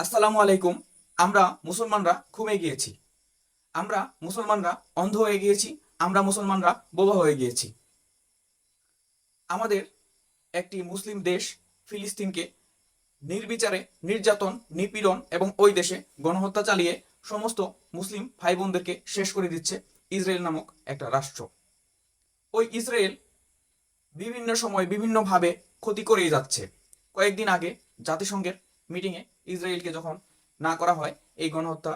আসসালামু আলাইকুম। আমরা মুসলমানরা খুব এগিয়েছি। আমরা মুসলমানরা অন্ধ হয়ে গিয়েছি। আমরা মুসলমানরা বোবা হয়ে গিয়েছি। আমাদের একটি মুসলিম দেশ ফিলিস্তিনকে নির্বিচারে নির্যাতন, নিপীড়ন এবং ওই দেশে গণহত্যা চালিয়ে সমস্ত মুসলিম ভাই বোনদেরকে শেষ করে দিচ্ছে ইসরায়েল নামক একটা রাষ্ট্র। ওই ইসরায়েল বিভিন্ন সময় বিভিন্নভাবে ক্ষতি করেই যাচ্ছে। কয়েকদিন আগে জাতিসংঘের মিটিংয়ে ইসরায়েলকে যখন না করা হয় এই গণহত্যা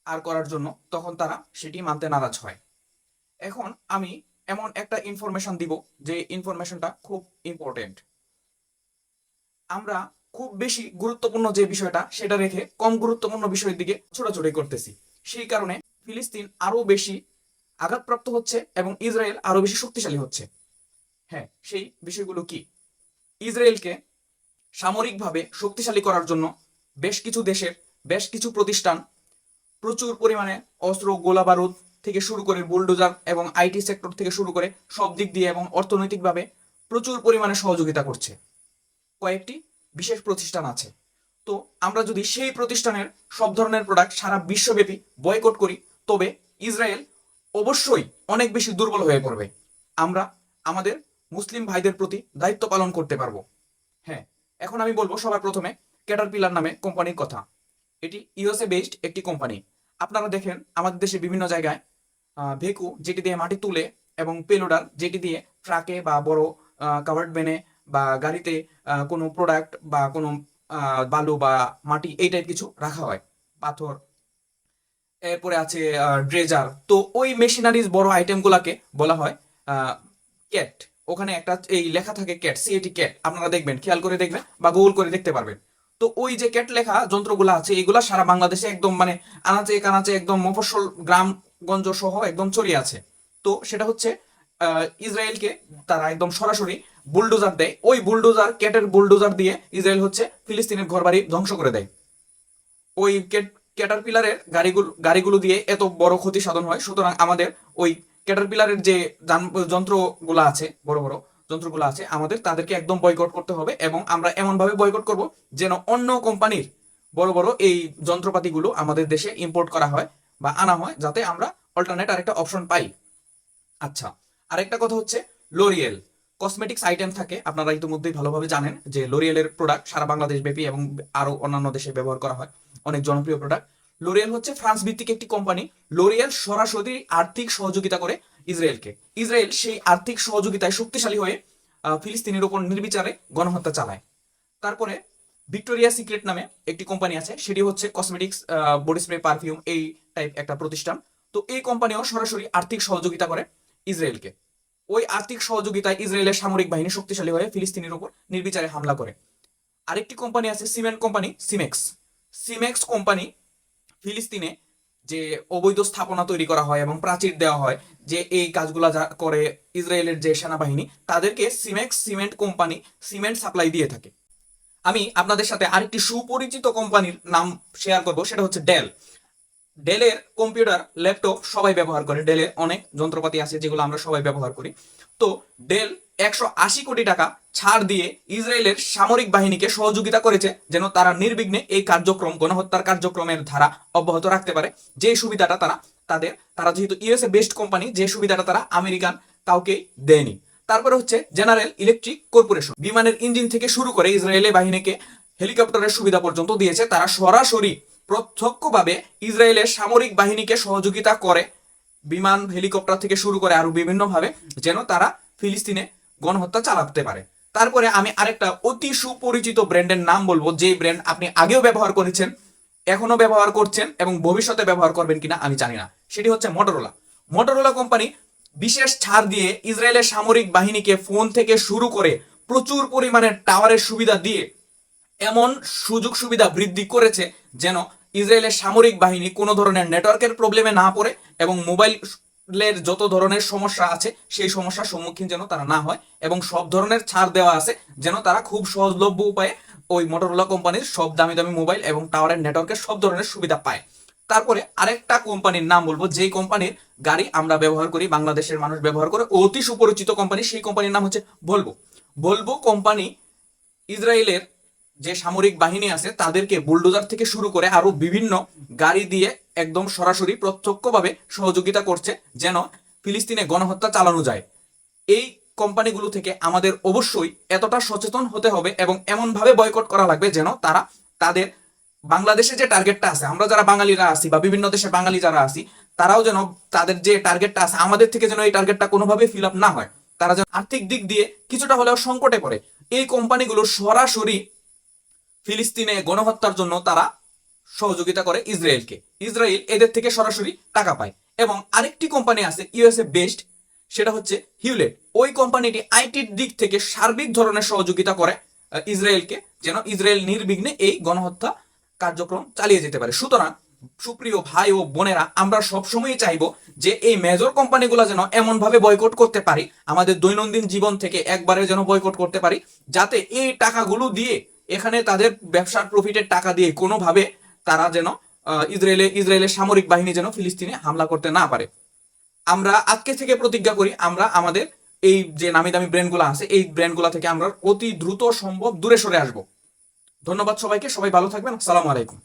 আর করার জন্য, তখন তারা সেটি মানতে নারাজ হয়। এখন আমি এমন একটা ইনফরমেশন দিব যে ইনফরমেশনটা খুব ইম্পর্টেন্ট। আমরা খুব বেশি গুরুত্বপূর্ণ যে বিষয়টা সেটা রেখে কম গুরুত্বপূর্ণ বিষয়ের দিকে ছোটাছুটি করতেছি। সেই কারণে ফিলিস্তিন আরো বেশি আঘাতপ্রাপ্ত হচ্ছে এবং ইসরায়েল আরো বেশি শক্তিশালী হচ্ছে। হ্যাঁ, সেই বিষয়গুলো কি? ইসরায়েলকে সামরিকভাবে শক্তিশালী করার জন্য বেশ কিছু দেশের বেশ কিছু প্রতিষ্ঠান প্রচুর পরিমাণে অস্ত্র, গোলা বারুদ থেকে শুরু করে বুলডোজার এবং আইটি সেক্টর থেকে শুরু করে সব দিক দিয়ে এবং অর্থনৈতিকভাবে প্রচুর পরিমাণে সহযোগিতা করছে। কয়েকটি বিশেষ প্রতিষ্ঠান আছে। তো আমরা যদি সেই প্রতিষ্ঠানের সব ধরনের প্রোডাক্ট সারা বিশ্বব্যাপী বয়কট করি, তবে ইসরায়েল অবশ্যই অনেক বেশি দুর্বল হয়ে পড়বে। আমরা আমাদের মুসলিম ভাইদের প্রতি দায়িত্ব পালন করতে পারবো। হ্যাঁ, এখন আমি বলবো সবার প্রথমে ক্যাটারপিলার নামে কোম্পানির কথা। এটি ইউএসএ বেসড একটি কোম্পানি। আপনারা দেখেন আমাদের দেশে বিভিন্ন জায়গায় ভেকু যেটি দিয়ে মাটি তুলে এবং পেলোডার যেটি দিয়ে ট্রাকে বা বড় কাভার্ড ভ্যানে বা গাড়িতে কোনো প্রোডাক্ট বা কোনো বালু বা মাটি এই টাইপ কিছু রাখা হয়, পাথর। এরপরে আছে ড্রেজার। তো ওই মেশিনারিজ বড় আইটেমগুলোকে বলা হয় ক্যাট। ওখানে একটা এই লেখা থাকে ক্যাট, সিএটি ক্যাট। আপনারা দেখবেন, খেয়াল করে দেখবেন বা গুগল করে দেখতে পারবেন। তো ওই যে ক্যাট লেখা যন্ত্রগুলো আছে এগুলা সারা বাংলাদেশে একদম মানে আনাচে কানাচে একদম মফস্বল গ্রামগঞ্জ সহ একদম ছড়িয়ে আছে। তো সেটা হচ্ছে ইসরায়েলকে তারা একদম সরাসরি বুলডোজার দেয়। ওই বুলডোজার, ক্যাটের বুলডোজার দিয়ে ইসরায়েল হচ্ছে ফিলিস্তিনের ঘরবাড়ি ধ্বংস করে দেয়। ওই ক্যাটারপিলারের গাড়িগুলো দিয়ে এত বড় ক্ষতি সাধন হয়। সুতরাং আমাদের ওই ক্যাটারপিলারের যে যন্ত্রগুলো আছে, বড় বড় যন্ত্রগুলো আছে, আমাদের তাদেরকে একদম বয়কট করতে হবে। এবং আমরা এমন ভাবে বয়কট করব যেন অন্য কোম্পানির বড় বড় এই যন্ত্রপাতিগুলো আমাদের দেশে ইম্পোর্ট করা হয় বা আনা হয়, যাতে আমরা অল্টারনেট আরেকটা অপশন পাই। আচ্ছা, আরেকটা কথা হচ্ছে লোরিয়েল। কসমেটিক্স আইটেম থাকে, আপনারা ইতিমধ্যেই ভালোভাবে জানেন যে লোরিয়েলের প্রোডাক্ট সারা বাংলাদেশ ব্যাপী এবং আরো অন্যান্য দেশে ব্যবহার করা হয়, অনেক জনপ্রিয় প্রোডাক্ট। লোরিয়েল হচ্ছে ফ্রান্স ভিত্তিক একটি কোম্পানি। লোরিয়েল সরাসরি আর্থিক সহযোগিতা করে ইসরায়েলকে। ইসরায়েল সেই আর্থিক সহযোগিতায় শক্তিশালী হয়ে ফিলিস্তিনের উপর নির্বিচারে গণহত্যা চালায়। তারপরে ভিক্টোরিয়া সিক্রেট নামে একটি কোম্পানি আছে, সেটি হচ্ছে কসমেটিক্স, বডি স্প্রে, পারফিউম এই টাইপ একটা প্রতিষ্ঠান। তো এই কোম্পানিও সরাসরি আর্থিক সহযোগিতা করে ইসরায়েলকে। ওই আর্থিক সহযোগিতায় ইসরায়েলের সামরিক বাহিনী শক্তিশালী হয়ে ফিলিস্তিনের উপর নির্বিচারে হামলা করে। আরেকটি কোম্পানি আছে সিমেন্ট কোম্পানি, সিমেক্স। সিমেক্স কোম্পানি ফিলিস্তিনে যে অবৈধ স্থাপনা তৈরি করা হয় এবং প্রাচীর দেওয়া হয়, যে এই কাজগুলা যা করে ইসরায়েলের যে সেনাবাহিনী, তাদেরকে সিমেক্স সিমেন্ট কোম্পানি সিমেন্ট সাপ্লাই দিয়ে থাকে। আমি আপনাদের সাথে আরেকটি সুপরিচিত কোম্পানির নাম শেয়ার করব, সেটা হচ্ছে ডেল। ডেলের কম্পিউটার, ল্যাপটপ সবাই ব্যবহার করে। ডেলের অনেক যন্ত্রপাতি আছে যেগুলো আমরা সবাই ব্যবহার করি। তো ডেল 180 কোটি টাকা ছাড় দিয়ে ইসরায়েলের সামরিক বাহিনীকে সহযোগিতা করেছে যেন তারা নির্বিঘ্নে এই কার্যক্রম, গণহত্যার কার্যক্রমের ধারা অব্যাহত রাখতে পারে। যে সুবিধাটা তারা যেহেতু ইউএসএ বেসড কোম্পানি, যে সুবিধাটা তারা আমেরিকান কাউকে দেয়নি। তারপরে হচ্ছে জেনারেল ইলেকট্রিক কর্পোরেশন। বিমানের ইঞ্জিন থেকে শুরু করে ইসরায়েলের বাহিনীকে হেলিকপ্টারের সুবিধা পর্যন্ত দিয়েছে। তারা সরাসরি প্রত্যক্ষভাবে ইসরায়েলের সামরিক বাহিনীকে সহযোগিতা করে, বিমান, হেলিকপ্টার থেকে শুরু করে আরো বিভিন্ন ভাবে, যেন তারা ফিলিস্তিনে গণহত্যা চালাতে পারে। তারপরে আমি আরেকটা অতি সুপরিচিত ব্র্যান্ডের নাম বলবো, যে ব্র্যান্ড আপনি আগেও ব্যবহার করেছেন, এখনো ব্যবহার করছেন এবং ভবিষ্যতে ব্যবহার করবেন কিনা আমি জানি না। সেটি হচ্ছে মোটরোলা। মোটরোলা কোম্পানি বিশেষ ছাড় দিয়ে ইসরায়েলের সামরিক বাহিনীকে ফোন থেকে শুরু করে প্রচুর পরিমাণে টাওয়ারের সুবিধা দিয়ে এমন সুযোগ সুবিধা বৃদ্ধি করেছে যেন ইসরায়েলের সামরিক বাহিনী কোনো ধরনের নেটওয়ার্কের প্রবলেমে না পড়ে এবং মোবাইলের যত ধরনের সমস্যা আছে সেই সমস্যার সম্মুখীন যেন তারা না হয়, এবং সব ধরনের ছাড় দেওয়া আছে যেন তারা খুব সহজলভ্য উপায়ে ওই মোটরোলা কোম্পানির সব দামি দামি মোবাইল এবং টাওয়ারের নেটওয়ার্কের সব ধরনের সুবিধা পায়। তারপরে আরেকটা কোম্পানির নাম বলবো, যেই কোম্পানির গাড়ি আমরা ব্যবহার করি, বাংলাদেশের মানুষ ব্যবহার করে, অতি সুপরিচিত কোম্পানি। সেই কোম্পানির নাম হচ্ছে ভলভো। ভলভো কোম্পানি ইসরায়েলের যে সামরিক বাহিনী আছে তাদেরকে বুলডোজার থেকে শুরু করে আরো বিভিন্ন গাড়ি দিয়ে একদম সরাসরি প্রত্যক্ষভাবে সহযোগিতা করছে যেন ফিলিস্তিনে গণহত্যা চালানো যায়। এই কোম্পানিগুলো থেকে আমাদের অবশ্যই এতটা সচেতন হতে হবে এবং এমন ভাবে বয়কট করা লাগবে যেন তারা তাদের বাংলাদেশে যে টার্গেটটা আছে, আমরা যারা বাঙালিরা আছি বা বিভিন্ন দেশে বাঙালি যারা আছি, তারাও যেন তাদের যে টার্গেটটা আছে আমাদের থেকে যেন এই টার্গেটটা কোনোভাবে ফিল আপ না হয়, তারা যেন আর্থিক দিক দিয়ে কিছুটা হলেও সংকটে পড়ে। এই কোম্পানিগুলো সরাসরি ফিলিস্তিনে গণহত্যার জন্য তারা সহযোগিতা করে ইসরায়েলকে, ইসরায়েল এদের থেকে সরাসরি টাকা পায়। এবং আরেকটি কোম্পানি আছে ইউএসএ বেসড, সেটা হচ্ছে হিউলেট। ওই কোম্পানিটি আইটির দিক থেকে সার্বিক ধরনের সহযোগিতা করে ইসরায়েলকে, যেন ইসরায়েল নির্বিঘ্নে এই গণহত্যা কার্যক্রম চালিয়ে যেতে পারে। সুতরাং সুপ্রিয় ভাই ও বোনেরা, আমরা সবসময় চাইবো যে এই মেজর কোম্পানিগুলো যেন এমন ভাবে বয়কট করতে পারি, আমাদের দৈনন্দিন জীবন থেকে একবারে যেন বয়কট করতে পারি, যাতে এই টাকাগুলো দিয়ে এখানে তাদের ব্যবসার প্রফিটের টাকা দিয়ে কোনোভাবে তারা যেন ইসরায়েলের সামরিক বাহিনী যেন ফিলিস্তিনে হামলা করতে না পারে। আমরা আজকে থেকে প্রতিজ্ঞা করি, আমরা আমাদের এই যে নামি দামি ব্র্যান্ডগুলো আছে এই ব্র্যান্ডগুলো থেকে আমরা অতি দ্রুত সম্ভব দূরে সরে আসব। ধন্যবাদ সবাইকে, সবাই ভালো থাকবেন। আসসালামু আলাইকুম।